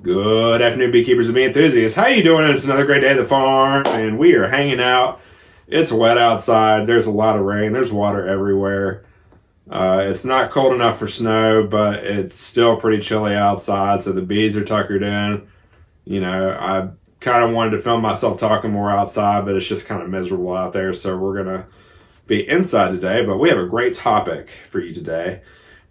Good afternoon, beekeepers and bee enthusiasts. How you doing? It's another great day at the farm, and we are hanging out. It's wet outside. There's a lot of rain. There's water everywhere. It's not cold enough for snow, but it's still pretty chilly outside, so the bees are tuckered in. You know, I kind of wanted to film myself talking more outside, but it's just kind of miserable out there, so we're going to be inside today. But we have a great topic for you today.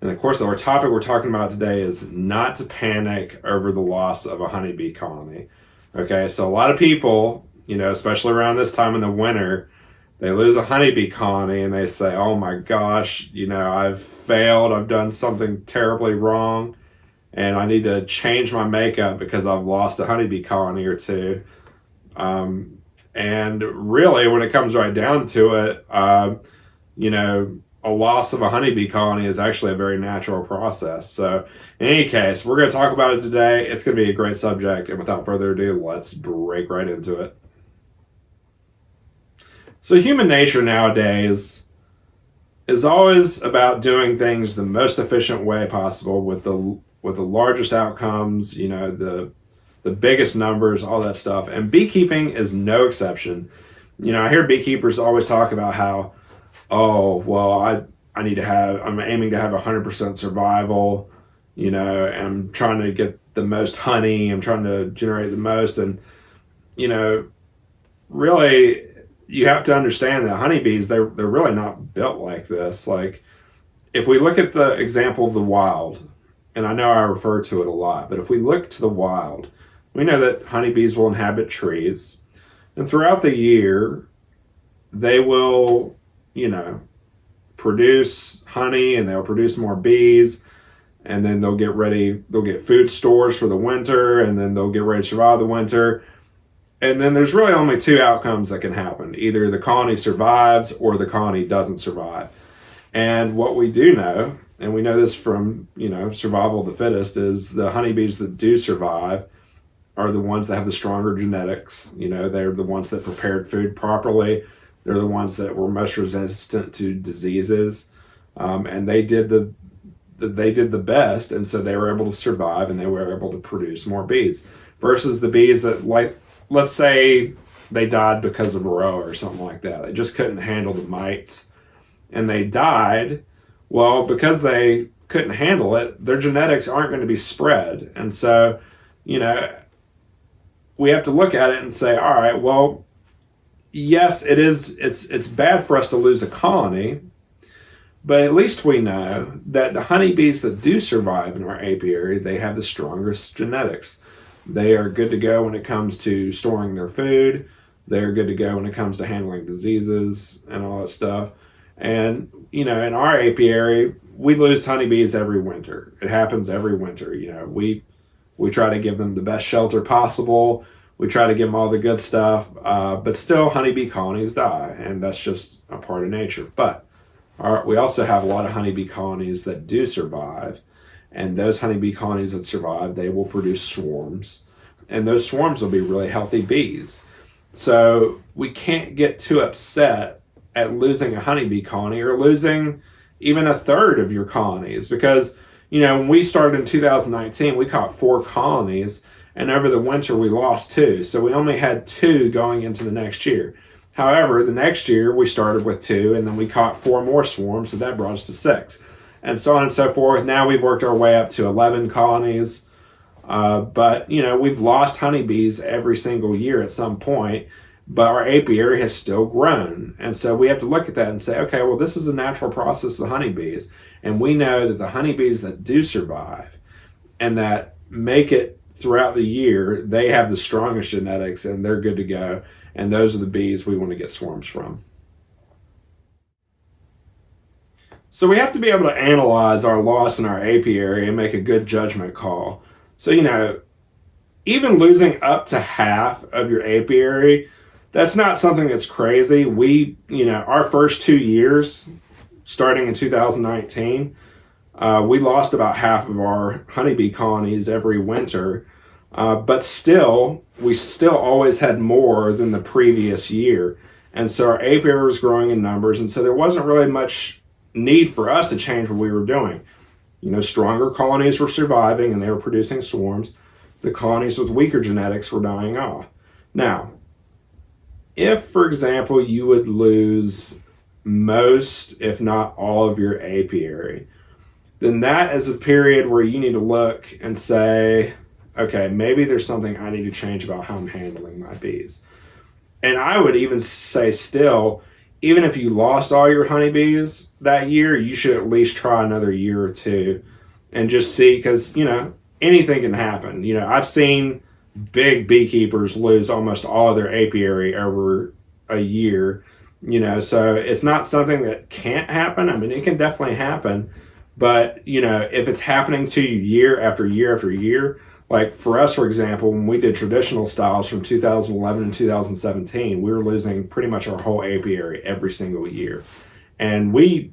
And of course, our topic we're talking about today is not to panic over the loss of a honeybee colony. Okay, so a lot of people, you know, especially around this time in the winter, they lose a honeybee colony and they say, oh my gosh, you know, I've failed, I've done something terribly wrong, and I need to change my makeup because I've lost a honeybee colony or two. And really, when it comes right down to it, you know, a loss of a honeybee colony is actually a very natural process. So in any case, we're going to talk about it today. It's going to be a great subject. And without further ado, let's break right into it. So human nature nowadays is always about doing things the most efficient way possible with the largest outcomes, you know, the biggest numbers, all that stuff. And beekeeping is no exception. You know, I hear beekeepers always talk about how, oh, well, I'm aiming to have 100% survival, you know, I'm trying to get the most honey, I'm trying to generate the most. And, you know, really, you have to understand that honeybees, they're really not built like this. Like, if we look at the example of the wild, and I know I refer to it a lot, but if we look to the wild, we know that honeybees will inhabit trees. And throughout the year, they will, you know, produce honey and they'll produce more bees, and then they'll get food stores for the winter, and then they'll get ready to survive the winter. And then there's really only two outcomes that can happen. Either the colony survives or the colony doesn't survive. And what we do know, and we know this from, you know, survival of the fittest, is the honeybees that do survive are the ones that have the stronger genetics. You know, they're the ones that prepared food properly. They're the ones that were most resistant to diseases, and they did the best, and so they were able to survive, and they were able to produce more bees. Versus the bees that, like, let's say they died because of varroa or something like that. They just couldn't handle the mites, and they died. Well, because they couldn't handle it, their genetics aren't going to be spread, and so, you know, we have to look at it and say, all right, well, yes, it's bad for us to lose a colony, but at least we know that the honeybees that do survive in our apiary, they have the strongest genetics. They are good to go when it comes to storing their food. They're good to go when it comes to handling diseases and all that stuff. And, you know, in our apiary, we lose honeybees every winter. It happens every winter. You know, we try to give them the best shelter possible. We try to give them all the good stuff, but still honeybee colonies die, and that's just a part of nature. But we also have a lot of honeybee colonies that do survive, and those honeybee colonies that survive, they will produce swarms, and those swarms will be really healthy bees. So we can't get too upset at losing a honeybee colony or losing even a third of your colonies, because, you know, when we started in 2019, we caught 4 colonies, and over the winter we lost 2. So we only had 2 going into the next year. However, the next year we started with 2, and then we caught 4 more swarms, so that brought us to 6. And so on and so forth. Now we've worked our way up to 11 colonies. But, you know, we've lost honeybees every single year at some point, but our apiary has still grown. And so we have to look at that and say, okay, well, this is a natural process of honeybees. And we know that the honeybees that do survive and that make it throughout the year, they have the strongest genetics and they're good to go. And those are the bees we want to get swarms from. So we have to be able to analyze our loss in our apiary and make a good judgment call. So, you know, even losing up to half of your apiary, that's not something that's crazy. We, you know, our first 2 years, starting in 2019, we lost about half of our honeybee colonies every winter, but we still always had more than the previous year. And so our apiary was growing in numbers, and so there wasn't really much need for us to change what we were doing. You know, stronger colonies were surviving and they were producing swarms. the colonies with weaker genetics were dying off. Now, if, for example, you would lose most, if not all, of your apiary, then that is a period where you need to look and say, okay, maybe there's something I need to change about how I'm handling my bees. And I would even say still, even if you lost all your honeybees that year, you should at least try another year or two and just see, because, you know, anything can happen. You know, I've seen big beekeepers lose almost all of their apiary over a year, you know, so it's not something that can't happen. I mean, it can definitely happen, but, you know, if it's happening to you year after year after year, like for us, for example, when we did traditional styles from 2011 and 2017, we were losing pretty much our whole apiary every single year. And we,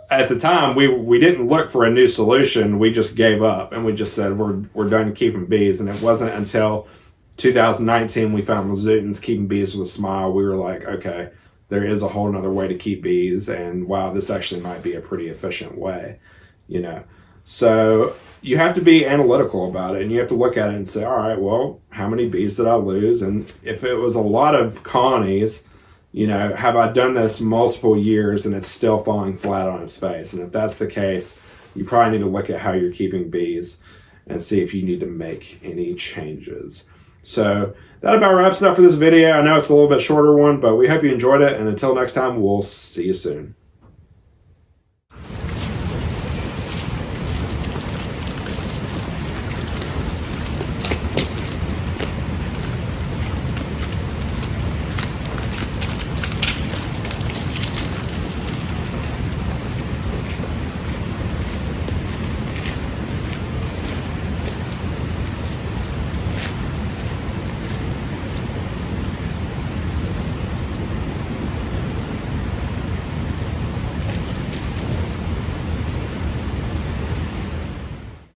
at the time, we didn't look for a new solution. We just gave up and we just said, we're done keeping bees. And it wasn't until 2019 we found Lazutans keeping bees with a smile. We were like, okay, there is a whole nother way to keep bees. And wow, this actually might be a pretty efficient way, you know. So you have to be analytical about it, and you have to look at it and say, all right, well, how many bees did I lose? And if it was a lot of colonies, you know, have I done this multiple years and it's still falling flat on its face? And if that's the case, you probably need to look at how you're keeping bees and see if you need to make any changes. So that about wraps it up for this video. I know it's a little bit shorter one, but we hope you enjoyed it. And until next time, we'll see you soon.